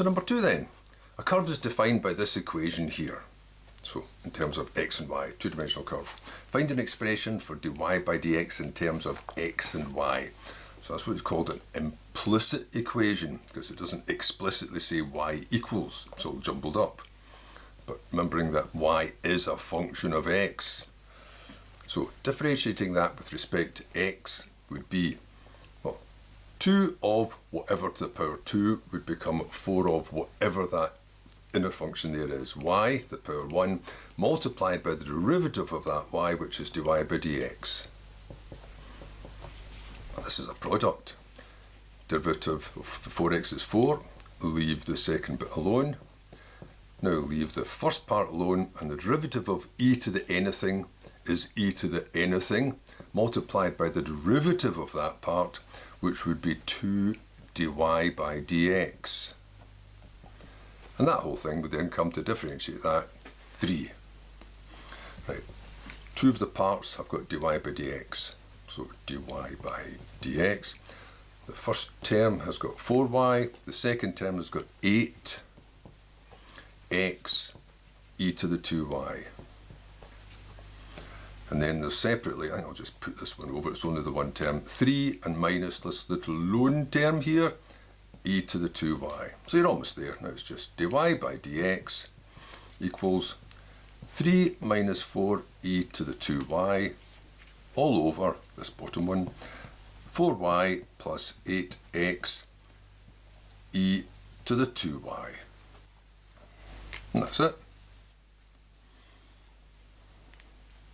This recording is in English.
So number 2 then, a curve is defined by this equation here. So in terms of x and y, two-dimensional curve. Find an expression for dy by dx in terms of x and y. So that's what's called an implicit equation, because it doesn't explicitly say y equals, it's all jumbled up. But remembering that y is a function of x. So differentiating that with respect to x would be, well, 2 of whatever to the power 2 would become 4 of whatever that inner function there is, y to the power 1, multiplied by the derivative of that y, which is dy by dx. This is a product. Derivative of 4x is 4. Leave the second bit alone. Now leave the first part alone, and the derivative of e to the anything is e to the anything, multiplied by the derivative of that part, which would be 2 dy by dx. And that whole thing would then come to differentiate that 3. Right, 2 of the parts have got dy by dx. So dy by dx. The first term has got 4y, the second term has got 8x e to the 2y. And then there's separately, I think I'll just put this one over, it's only the one term, 3 and minus this little lone term here, e to the 2y. So you're almost there. Now it's just dy by dx equals 3 minus 4 e to the 2y all over this bottom one, 4y plus 8x e to the 2y. And that's it.